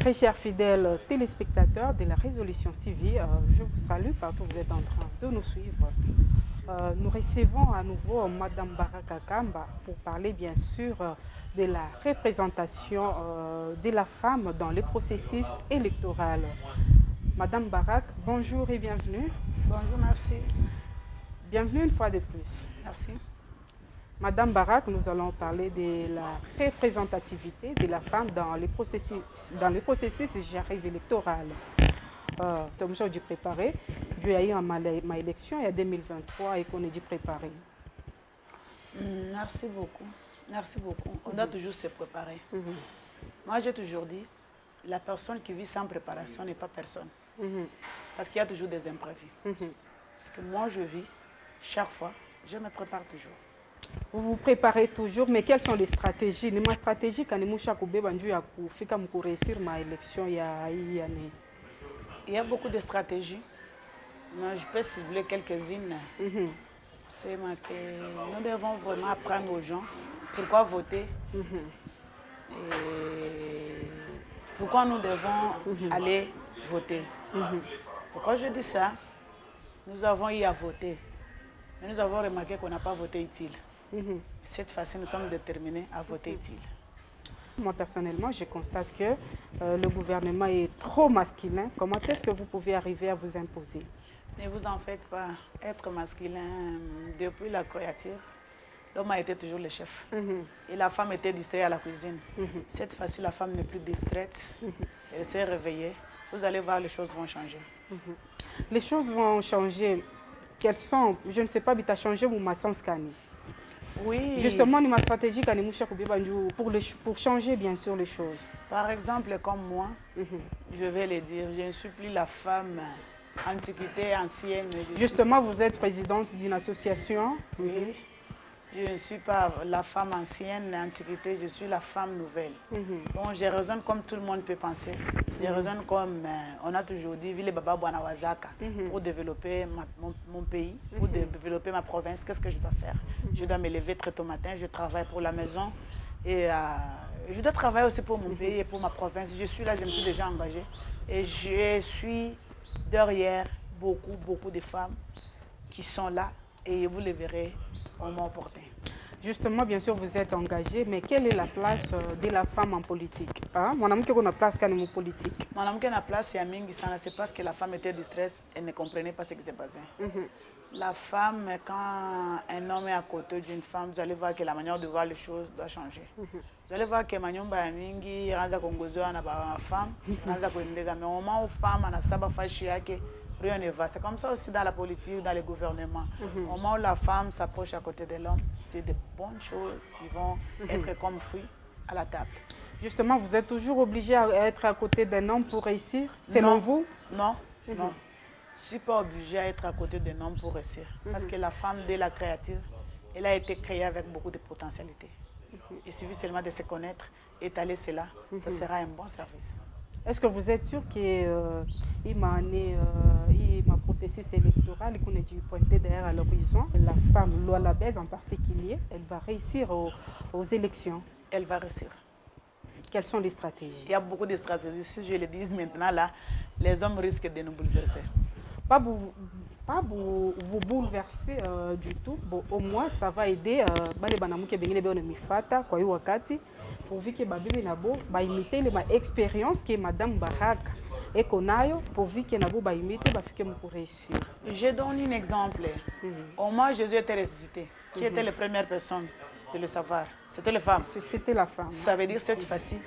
Très chers fidèles téléspectateurs de la Résolution TV, je vous salue partout où vous êtes en train de nous suivre. Nous recevons à nouveau Madame Baraka Kamba pour parler bien sûr de la représentation de la femme dans le processus électoral. Madame Barak, bonjour et bienvenue. Bonjour, merci. Bienvenue une fois de plus. Merci. Madame Barak, nous allons parler de la représentativité de la femme dans le processus j'arrive électoral. Comme j'ai dit préparé, il y a eu ma élection il y a 2023 et qu'on est dit préparé. Merci beaucoup. Merci beaucoup. On doit toujours se préparer. Moi, j'ai toujours dit, la personne qui vit sans préparation n'est pas personne. Parce qu'il y a toujours des imprévus. Parce que moi, je vis, chaque fois, je me prépare toujours. Vous vous préparez toujours, mais quelles sont les stratégies? Ma stratégie, quand nous avons réussir ma élection il y a une année. Il y a beaucoup de stratégies, mais je peux cibler quelques-unes. C'est que nous devons vraiment apprendre aux gens pourquoi voter et pourquoi nous devons aller voter. Pourquoi je dis ça? Nous avons eu à voter, mais nous avons remarqué qu'on n'a pas voté utile. Cette fois-ci, nous sommes déterminés à voter utile. Moi, personnellement, je constate que le gouvernement est trop masculin. Comment est-ce que vous pouvez arriver à vous imposer? Ne vous en faites pas. Être masculin, depuis la créature, l'homme a été toujours le chef. Et la femme était distraite à la cuisine. Cette fois-ci, la femme n'est plus distraite. Elle s'est réveillée. Vous allez voir, les choses vont changer. Les choses vont changer. Quelles sont? Je ne sais pas, mais tu as changé mon maçon scanner. Oui. Justement, ma stratégie pour changer bien sûr les choses. Par exemple, comme moi, je vais le dire, je ne suis plus la femme antiquité, ancienne. Justement, vous êtes présidente d'une association. Oui. Je ne suis pas la femme ancienne, antiquité, je suis la femme nouvelle. Bon, je raisonne comme tout le monde peut penser. Je raisonne comme on a toujours dit, Ville Baba Boanawazaka, pour développer mon pays, pour développer ma province. Qu'est-ce que je dois faire? Je dois me lever très tôt matin, je travaille pour la maison et je dois travailler aussi pour mon pays et pour ma province. Je suis là, je me suis déjà engagée et je suis derrière beaucoup de femmes qui sont là. Et vous le verrez au moment opportun. Justement, bien sûr, vous êtes engagé, mais quelle est la place de la femme en politique? Mon ami qui a une place quand même en politique. Mon ami qui a une place, c'est parce que la femme était distraite, elle ne comprenait pas ce qui s'est passé. La femme, quand un homme est à côté d'une femme, vous allez voir que la manière de voir les choses doit changer. Vous allez voir que Manyomba Yamingi, Ranza Kongozo, na femme, Ranza Kondega, mais au moment où femme, na saba fashiake, rien ne va. C'est comme ça aussi dans la politique, dans le gouvernement. Au moment où la femme s'approche à côté de l'homme, c'est de bonnes choses qui vont être comme fruits à la table. Justement, vous êtes toujours obligé à être à côté d'un homme pour réussir, selon vous? Non, non. Je ne suis pas obligée à être à côté d'un homme pour réussir. Parce que la femme, dès la créature, elle a été créée avec beaucoup de potentialités. Il suffit seulement de se connaître, étaler cela, ça sera un bon service. Est-ce que vous êtes sûr qu'il m'a processus électoral qu'on a dû pointer derrière à l'horizon? La femme, Loi Labèze en particulier, elle va réussir aux élections. Elle va réussir. Quelles sont les stratégies? Il y a beaucoup de stratégies. Si je le dis maintenant, là, les hommes risquent de nous bouleverser. Pas vous bouleverser du tout. Bon, au moins, ça va aider pourvu que babibi nabo ba imiter l'expérience que Madame Barak et Konayo pourvu que nabo ba imiter ba fike pour réussir. Je donne un exemple. Au moins Jésus était ressuscité. Qui était la première personne de le savoir? C'était les femmes. C'était la femme. Ça veut dire cette fois-ci,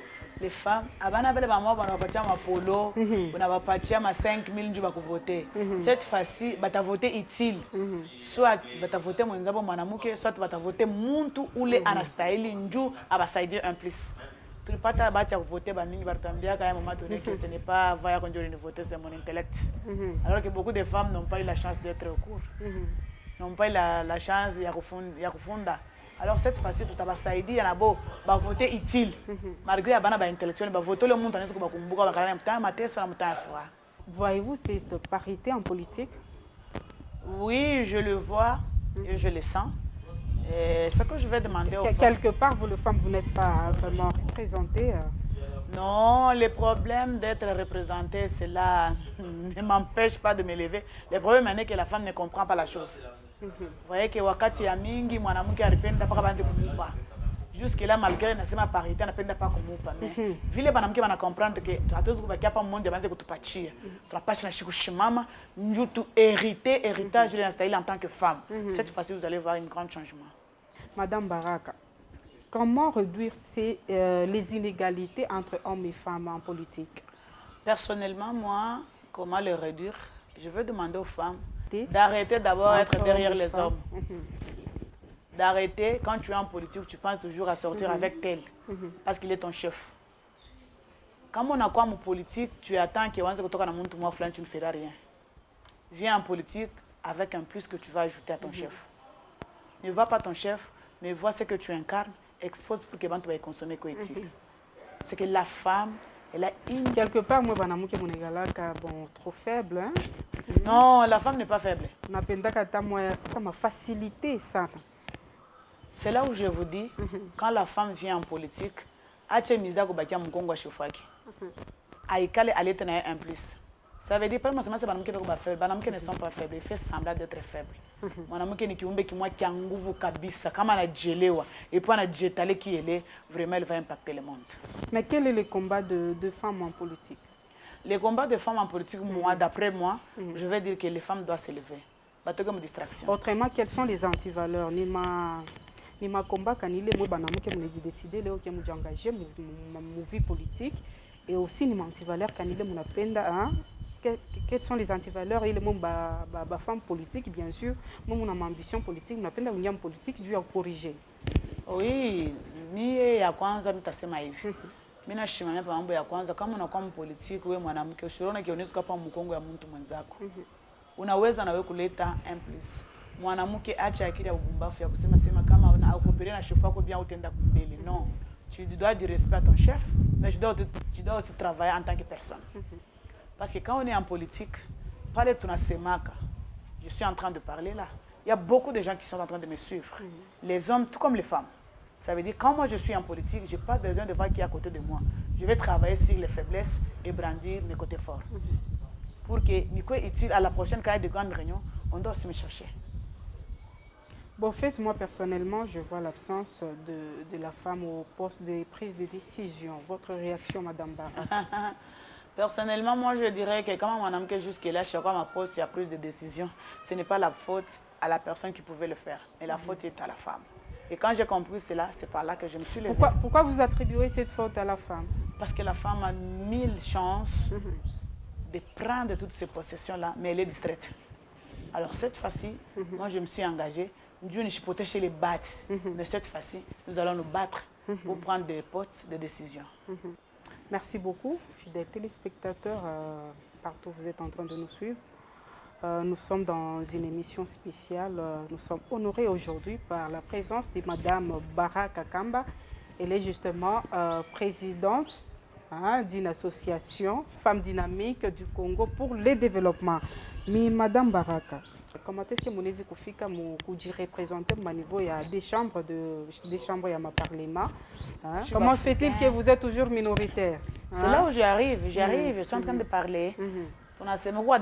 les femmes, abana bele ba moi bana batia ma polo, bana ba patia ma 5000 njuba ko voter. Cette fois-ci, bata voter utile. Soit bata voter mwenzabo mwanamuke, soit bata voter muntu ule anastahili nju abasaidia un plus. Tulipata bata voter ba mingi batambia quand même moment donné que ce n'est pas vaya quand je voter, c'est mon intellect. Alors que beaucoup de femmes n'ont pas eu la chance d'être au cours. N'ont pas eu la chance ya kufunda. Alors cette fois-ci, tout a saidi à beau, va voter utile. Malgré la banane intellectuelle, va voter le monde en est-ce que va kumbuka va quand même mater sur la montagne froid. Voyez-vous cette parité en politique? Oui, je le vois et je le sens. Et ce que je vais demander aux femmes... Quelque part, vous, les femmes, vous n'êtes pas vraiment représentées. Non, le problème d'être représentée, cela ne m'empêche pas de me lever. Le problème est que la femme ne comprend pas la chose. Vous voyez que wakati ya mingi mwanamke alipenda paka banze kumupa. Jusque là malgré nasema parité anapenda pas kumupa mais vile banamke bana comprendre que hatuwezi kubakia hapa mmoja banze kutupatia. Tunapasha na shikushimama njutu héritage de l'installer en tant que femme. Cette fois-ci vous allez voir un grand changement. Madame Baraka, comment réduire les inégalités entre hommes et femmes en politique? Personnellement, moi, comment le réduire? Je veux demander aux femmes d'arrêter d'abord d'être derrière les hommes. D'arrêter, quand tu es en politique, tu penses toujours à sortir avec tel, parce qu'il est ton chef. Quand on a quoi en politique, tu attends que tu ne feras rien. Viens en politique avec un plus que tu vas ajouter à ton chef. Ne vois pas ton chef, mais vois ce que tu incarnes, expose pour que tu vas consommer quoi est-il. C'est que la femme, elle a une... Quelque part, moi, bon, trop faible. Hein? Non, la femme n'est pas faible. Ma facilité, ça. C'est là où je vous dis, quand la femme vient en politique, un plus. Ça veut dire pas seulement que les femmes ne sont pas faibles, ils font semblant d'être faibles. Mwanamke ni kiumbe kimwa kia nguvu kabisa, kama anajelewa et puis anajetale qui elle est, vraiment elle va impacter le monde. Mais quel est le combat de femmes en politique? Les combats de femmes en politique, moi, d'après moi, je vais dire que les femmes doivent s'élever. Comme distraction. Autrement, quelles sont les antivaleurs? Ni ma combat quand il est moi banamuke mon décider là que moi engagé mon vie politique et aussi ni ma antivaleur quand il est mon appenda hein. Quelles sont les antivaleurs? Il est mon femme politique, bien sûr. Moi, mon ambition politique, mon appenda une politique, je dois corriger. Oui, mie ya kwanza mitasema hivi. Mimi nashimamia mambo ya kwanza, kama unakuwa mpolitiki wewe mwanamke usione kionezi kwa mkongo ya mtu mwenzako. Unaweza na wewe kuleta un plus. Mwanamke acha akili ya ubumbafu ya kusema kama una coopérer na chef wako bien utenda kumbele. Non. Tu dois du respect à ton chef, mais tu dois aussi travailler en tant que personne. Parce que quand on est en politique, parler tunasemaka. Je suis en train de parler là. Il y a beaucoup de gens qui sont en train de me suivre. Les hommes, tout comme les femmes. Ça veut dire quand moi je suis en politique, je n'ai pas besoin de voir qui est à côté de moi. Je vais travailler sur les faiblesses et brandir mes côtés forts. Pour que Nico est utile à la prochaine carrière de grande réunion, on doit aussi me chercher. Bon, en fait, moi personnellement, je vois l'absence de la femme au poste de prise de décision. Votre réaction, Madame Baraka? Personnellement, moi je dirais que quand on a jusque-là, chaque fois ma poste, il y a prise de décision. Ce n'est pas la faute à la personne qui pouvait le faire, mais la faute est à la femme. Et quand j'ai compris cela, c'est par là que je me suis levée. Pourquoi vous attribuez cette faute à la femme? Parce que la femme a 1000 chances de prendre toutes ces possessions-là, mais elle est distraite. Alors cette fois-ci, moi je me suis engagée. Dieu ne chipotait chez les bâtis, mais cette fois-ci, nous allons nous battre pour prendre des postes de décision. Merci beaucoup, fidèles téléspectateurs, partout où vous êtes en train de nous suivre. Nous sommes dans une émission spéciale. Nous sommes honorés aujourd'hui par la présence de Madame Baraka Kamba. Elle est justement présidente d'une association Femmes Dynamiques du Congo pour le développement. Mais Madame Baraka, comment est-ce que vous pouvez représenter au niveau des chambres à ma parlement? Comment se fait-il que vous êtes toujours minoritaire? C'est là où j'arrive, je suis en train de parler. C'est là où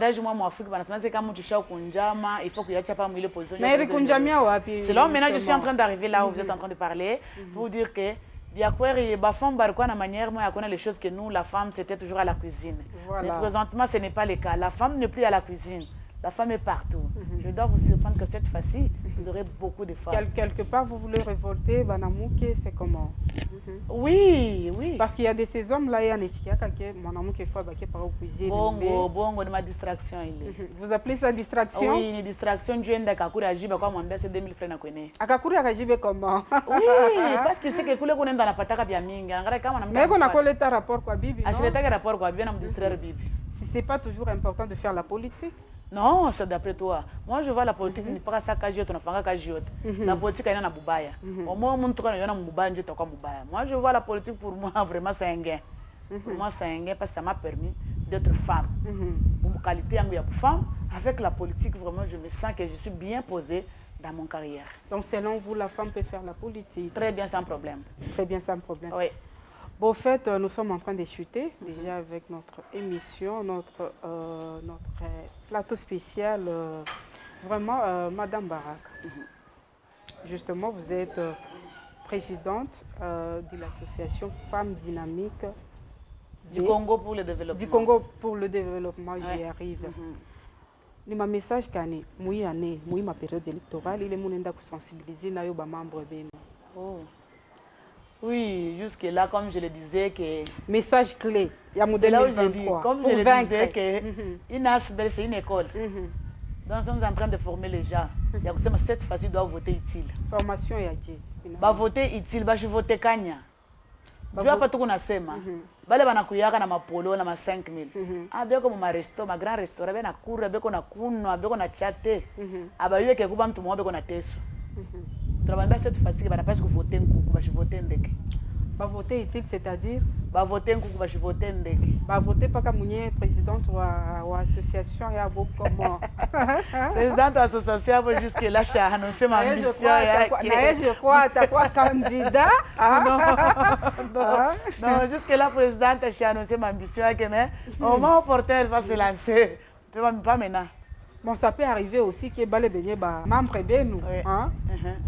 maintenant je suis en train d'arriver là où vous êtes en train de parler pour dire que les choses que nous, la femme, c'était toujours à la cuisine. Mais présentement, ce n'est pas le cas. La femme n'est plus à la cuisine. La femme est partout. Je dois vous surprendre que cette fois-ci, vous aurez beaucoup de femmes. Quelque part, vous voulez révolter Banamouké, c'est comment? Oui, oui. Parce qu'il y a de ces hommes-là, il y a des gens qui font par cuisine. Bongo, de ma distraction. Vous appelez ça distraction? Oui, une distraction. Je viens d'Akakura Ajiba, comme on dit, c'est 2000 francs. Akakura Ajiba, comment? Oui, parce que c'est que vous êtes dans la pataka bien minga. Mais on a collé un rapport quoi, Bibi? Je vais rapport quoi, bien, on me distraire Bibi. Si c'est pas toujours important de faire la politique? Non, c'est d'après toi. Moi, je vois la politique n'est pas ça qu'agir, on a fait qu'agir. La politique est dans la boubaya. Au moins, mon truc, il y a un boubaya, je te comme boubaya. Moi, je vois la politique pour moi vraiment c'est un gain. Pour moi, c'est un gain parce que ça m'a permis d'être femme. Pour ma qualité en femme, avec la politique, vraiment, je me sens que je suis bien posée dans mon carrière. Donc, selon vous, la femme peut faire la politique? Très bien, sans problème. Très bien, sans problème. Oui. Bon, au fait, nous sommes en train de chuter déjà avec notre émission, notre plateau spécial, vraiment, Madame Barak. Justement, vous êtes présidente de l'association Femmes Dynamiques du Congo pour le développement. Du Congo pour le développement, j'y arrive. Ni ma message kani, moi année, moi ma période électorale, il est mon enda pour sensibiliser na yo ba membre beno. Oh. Oui, jusque là, comme je le disais que... Message clé. Il y a c'est là où je dis, comme je le disais que INASBEL c'est une école. Donc nous sommes en train de former les gens. Il y a que cette fois-ci doit voter utile. Formation ya Dieu. Ba voter utile, ba je voter kanya. Tu as pas tout qu'on a sema. Bale bana kuyaka na mapolo na ma 5000. Ah beko mu resto, ma grand restaurant bena kura beko na kuno, beko na chate. Aba yue ke kuba mtu mo beko na tesu. Travailler cette fois-ci bana pas que voter nkuku, ba je voter ndeke. Ba voter utile c'est-à-dire ba voter nkuku, ba je voter ndeke. Ba voter pas comme munye présidente ou association ya beaucoup comment. Présidente association jusque là j'ai annoncé ma ambition ya. Je crois tu quoi candidat. Non, jusque là présidente j'ai annoncé ma ambition que mais au moment opportun elle va se lancer. Pas maintenant. Bon, ça peut arriver aussi que Balé Benye ba membre benu, hein.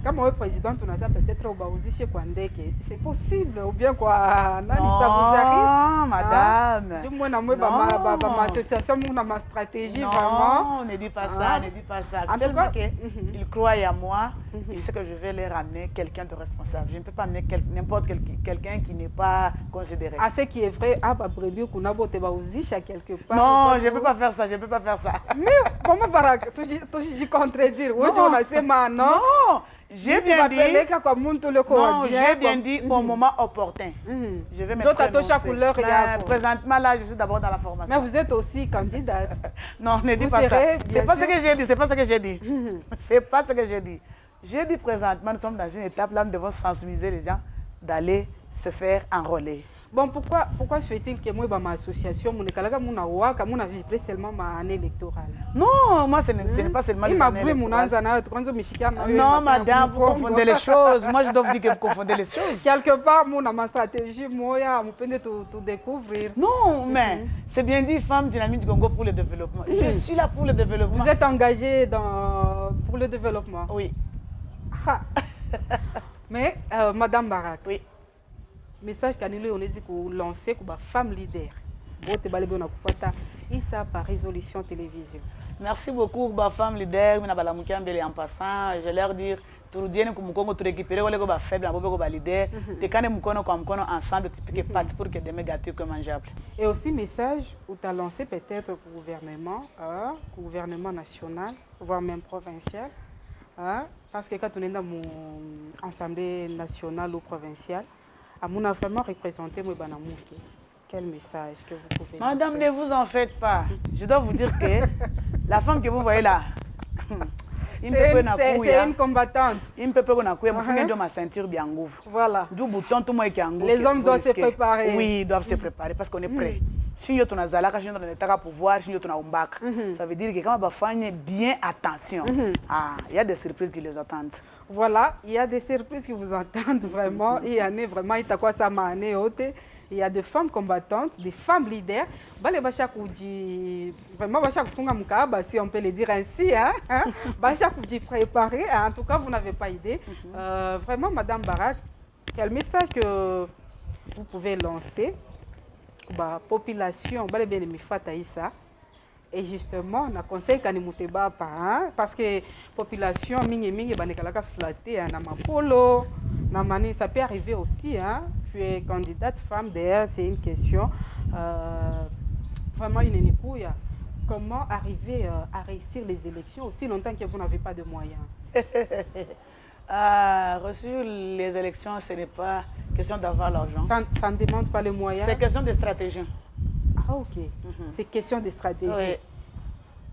Comme le président on a ça peut-être au Baozi chez Kwandeke. C'est possible ou bien quoi nani ça vous arrive? Non, madame. Du moins na ma association ma stratégie vraiment. Non, ne dis pas ça, ne dis pas ça. Tellement qu'ils croient à moi, ils savent que je vais leur amener quelqu'un de responsable. Je ne peux pas amener n'importe quelqu'un qui n'est pas considéré. Ah, ce qui est vrai, ah bah brebis qu'on a beau Baozi chez quelque part. Non, je ne peux pas faire ça, je ne peux pas faire ça. Mais comment Barak, tu dis contredire. Non, j'ai bien dit. Non, j'ai bien dit au moment opportun. Je vais me prononcer. Présentement, là, je suis d'abord dans la formation. Mais vous êtes aussi candidate. Non, ne dis pas ça. C'est pas ce que j'ai dit. C'est pas ce que j'ai dit. C'est pas ce que j'ai dit. J'ai dit présentement, nous sommes dans une étape là, nous devons sensibiliser les gens d'aller se faire enrôler. Bon, pourquoi se fait-il que moi, ma association, mon vibré seulement ma année électorale? Non, moi, ce n'est pas seulement les années électorales. Non, madame, vous confondez les choses. Moi, je dois vous dire que vous confondez les choses. Quelque part, ma stratégie, moi, je peux tout découvrir. Non, mais c'est bien dit, femme dynamique du Congo pour le développement. Je suis là pour le développement. Vous êtes engagée pour le développement? Oui. Mais, Madame Barak, oui. Message kanile on dit que lancer comme femme leader. Bote balebe na kufata isa par résolution télévision. Merci beaucoup ba femme leader mina bala mukambele en passant, je leur dire tout diene ko mukongo to récupérer wale ko ba faible bobe ko ba leader te kane mukono kwa mukono ensemble typique parti pour que demain gâteau que mangeable. Et aussi message où tu as lancé peut-être au gouvernement national voire même provincial parce que quand on est dans mon assemblée nationale ou provinciale on a vraiment représenté mon Banamouké. Quel message que vous pouvez Madame, ne vous en faites pas. Je dois vous dire que la femme que vous voyez là, c'est une combattante. Il peut pas ma ceinture bien ouvre. Voilà. Du bouton tout moi qui les hommes doivent se préparer. Oui, ils doivent se préparer parce qu'on est prêt. Si on a zalaka, si on a l'état pouvoir, si on a umbak, ça veut dire que quand on va faire bien attention, il y a des surprises qui les attendent. Voilà, il y a des surprises qui vous attendent vraiment. Il y en a vraiment, il y a des femmes combattantes, des femmes leaders. Vraiment, si on peut le dire ainsi, préparé. En tout cas, vous n'avez pas idée. Vraiment, Madame Barak, quel message que vous pouvez lancer la population, et justement, on a conseillé qu'on ne pas parce que la population est flattée, ça peut arriver aussi. Tu es candidate femme, d'ailleurs, c'est une question vraiment une couille. Comment arriver à réussir les élections aussi longtemps que vous n'avez pas de moyens? Reçu les élections, ce n'est pas question d'avoir l'argent. Ça ne demande pas les moyens? C'est question de stratégie. Ah, ok. C'est question de stratégie. Oui.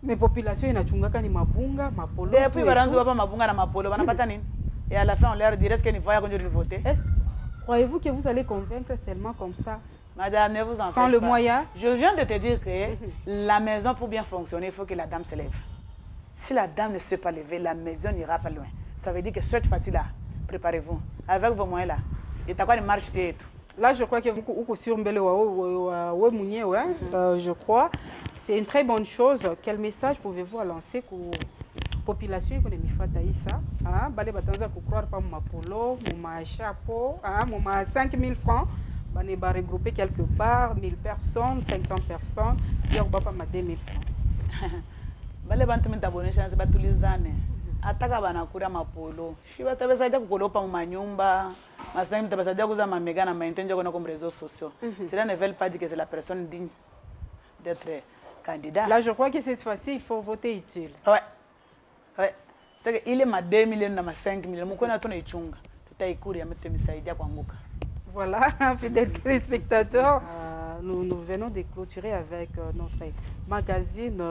Mais population, il y a ni mabunga, mapolo. Depuis, pas mabunga na mapolo, et à la fin, on leur dit est-ce qu'il faut voter? Croyez-vous que vous allez convaincre seulement comme ça? Madame, ne vous en faites pas. Sans le moyen? Je viens de te dire que la maison, pour bien fonctionner, il faut que la dame se lève. Si la dame ne se peut pas lever, la maison n'ira pas loin. Ça veut dire que cette fois-ci-là, préparez-vous. Avec vos moyens là. Et t'as quoi de marche-pied et tout. Là, je crois que vous sur je crois. C'est une très bonne chose. Quel message pouvez-vous lancer pour la population qui est ça? Balé batanza pour croire pas mon polo, mon chapeau, mon 5 000 francs. On va regrouper quelque part 1000 personnes, 500 personnes, et on va pas ma 2000 francs. Balé bantu m'abonner chance batulizane. Ataka banakura mapolo. Shiba tabasaidia kukolopa mu manyumba. Masai tabasaidia kuza mamega na maintenjo kona comme réseaux sociaux. Cela ne veut pas dire que c'est la personne digne d'être candidat. Là, je crois que cette fois-ci, il faut voter utile. Ouais. Ouais. C'est qu'il est ma 2 millions na ma 5 millions. Mukona tuna ichunga. Tutaikuri ya mtemisaidia kuanguka. Voilà, fidèles téléspectateurs, nous venons de clôturer avec notre magazine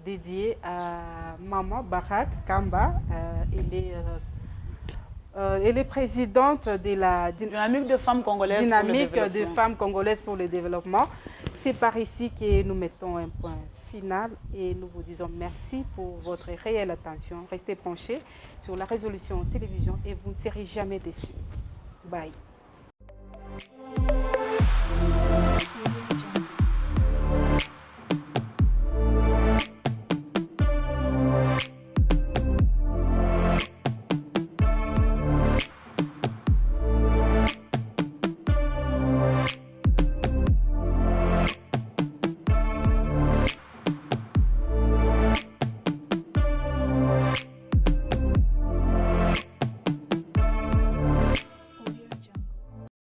dédié à Maman Barak Kamba. Elle est présidente de la dynamique de femmes congolaises pour le développement. C'est par ici que nous mettons un point final et nous vous disons merci pour votre réelle attention. Restez branchés sur la résolution télévision et vous ne serez jamais déçus. Bye.